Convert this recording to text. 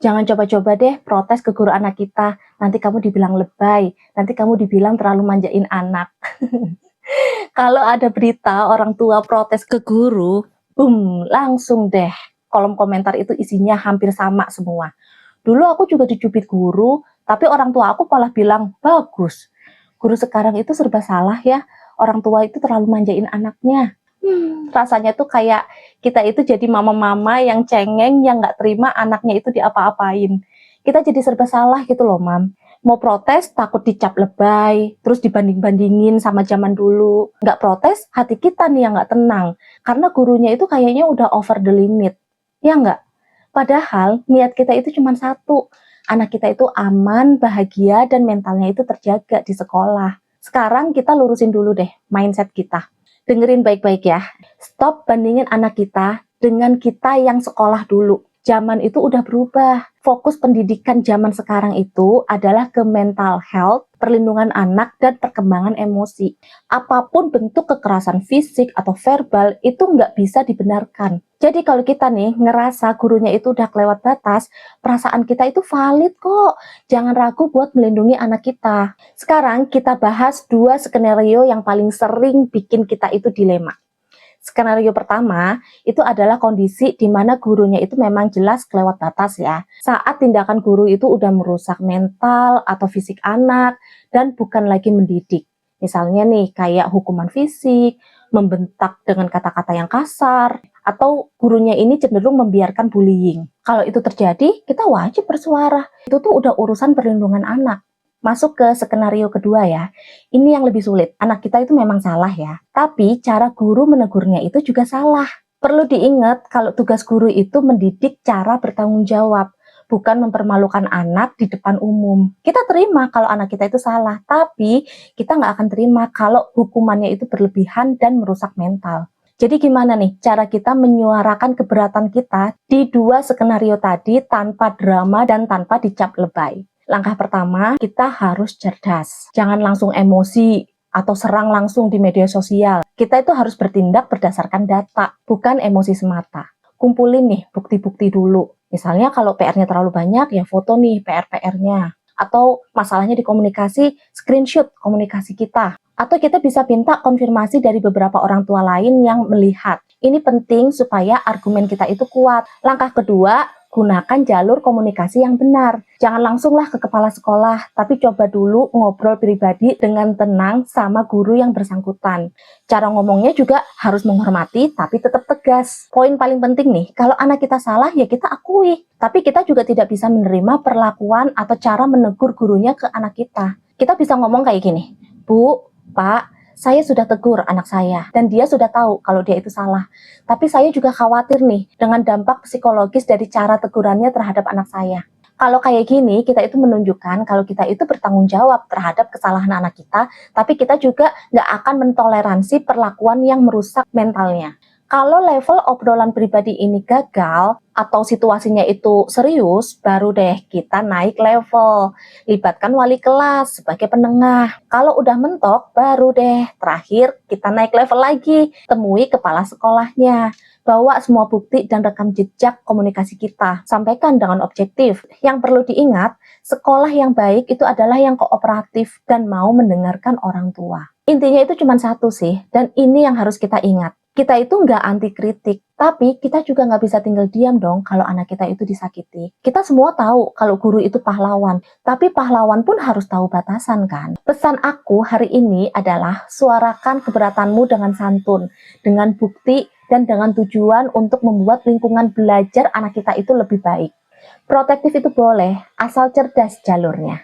Jangan coba-coba deh protes ke guru anak kita, nanti kamu dibilang lebay, nanti kamu dibilang terlalu manjain anak. Kalau ada berita orang tua protes ke guru, langsung deh kolom komentar itu isinya hampir sama semua. Dulu aku juga dicubit guru, tapi orang tua aku malah bilang, bagus. Guru sekarang itu serba salah ya, orang tua itu terlalu manjain anaknya. Rasanya tuh kayak kita itu jadi mama-mama yang cengeng, yang nggak terima anaknya itu diapa-apain. Kita jadi serba salah gitu loh, Mam. Mau protes takut dicap lebay, terus dibanding-bandingin sama zaman dulu. Nggak protes, hati kita nih yang nggak tenang. Karena gurunya itu kayaknya udah over the limit. Ya nggak? Padahal niat kita itu cuma satu. Anak kita itu aman, bahagia, dan mentalnya itu terjaga di sekolah. Sekarang kita lurusin dulu deh mindset kita. Dengerin baik-baik ya. Stop bandingin anak kita dengan kita yang sekolah dulu. Zaman itu udah berubah. Fokus pendidikan zaman sekarang itu adalah ke mental health, perlindungan anak, dan perkembangan emosi. Apapun bentuk kekerasan fisik atau verbal itu nggak bisa dibenarkan. Jadi kalau kita nih ngerasa gurunya itu udah kelewat batas, perasaan kita itu valid kok. Jangan ragu buat melindungi anak kita. Sekarang kita bahas 2 skenario yang paling sering bikin kita itu dilema. Skenario pertama itu adalah kondisi di mana gurunya itu memang jelas kelewat batas ya. Saat tindakan guru itu udah merusak mental atau fisik anak dan bukan lagi mendidik. Misalnya nih kayak hukuman fisik, membentak dengan kata-kata yang kasar, atau gurunya ini cenderung membiarkan bullying. Kalau itu terjadi, kita wajib bersuara. Itu tuh udah urusan perlindungan anak. Masuk ke skenario kedua ya. Ini yang lebih sulit. Anak kita itu memang salah ya. Tapi cara guru menegurnya itu juga salah. Perlu diingat kalau tugas guru itu mendidik cara bertanggung jawab, bukan mempermalukan anak di depan umum. Kita terima kalau anak kita itu salah, tapi kita nggak akan terima kalau hukumannya itu berlebihan dan merusak mental. Jadi gimana nih cara kita menyuarakan keberatan kita di 2 skenario tadi tanpa drama dan tanpa dicap lebay? Langkah pertama, kita harus cerdas. Jangan langsung emosi atau serang langsung di media sosial. Kita itu harus bertindak berdasarkan data, bukan emosi semata. Kumpulin nih bukti-bukti dulu. Misalnya kalau PR-nya terlalu banyak, ya foto nih PR-nya. Atau masalahnya di komunikasi, screenshot komunikasi kita. Atau kita bisa minta konfirmasi dari beberapa orang tua lain yang melihat. Ini penting supaya argumen kita itu kuat. Langkah kedua, gunakan jalur komunikasi yang benar. Jangan langsunglah ke kepala sekolah, tapi coba dulu ngobrol pribadi dengan tenang sama guru yang bersangkutan. Cara ngomongnya juga harus menghormati, tapi tetap tegas. Poin paling penting nih, kalau anak kita salah ya kita akui. Tapi kita juga tidak bisa menerima perlakuan atau cara menegur gurunya ke anak kita. Kita bisa ngomong kayak gini, Bu, Pak, saya sudah tegur anak saya, dan dia sudah tahu kalau dia itu salah. Tapi saya juga khawatir nih dengan dampak psikologis dari cara tegurannya terhadap anak saya. Kalau kayak gini, kita itu menunjukkan kalau kita itu bertanggung jawab terhadap kesalahan anak kita, tapi kita juga nggak akan mentoleransi perlakuan yang merusak mentalnya. Kalau level obrolan pribadi ini gagal, atau situasinya itu serius, baru deh kita naik level. Libatkan wali kelas sebagai penengah. Kalau udah mentok, baru deh terakhir kita naik level lagi. Temui kepala sekolahnya. Bawa semua bukti dan rekam jejak komunikasi kita. Sampaikan dengan objektif. Yang perlu diingat, sekolah yang baik itu adalah yang kooperatif dan mau mendengarkan orang tua. Intinya itu cuma satu sih, dan ini yang harus kita ingat. Kita itu nggak anti kritik, tapi kita juga nggak bisa tinggal diam dong kalau anak kita itu disakiti. Kita semua tahu kalau guru itu pahlawan, tapi pahlawan pun harus tahu batasan kan. Pesan aku hari ini adalah suarakan keberatanmu dengan santun, dengan bukti, dan dengan tujuan untuk membuat lingkungan belajar anak kita itu lebih baik. Protektif itu boleh, asal cerdas jalurnya.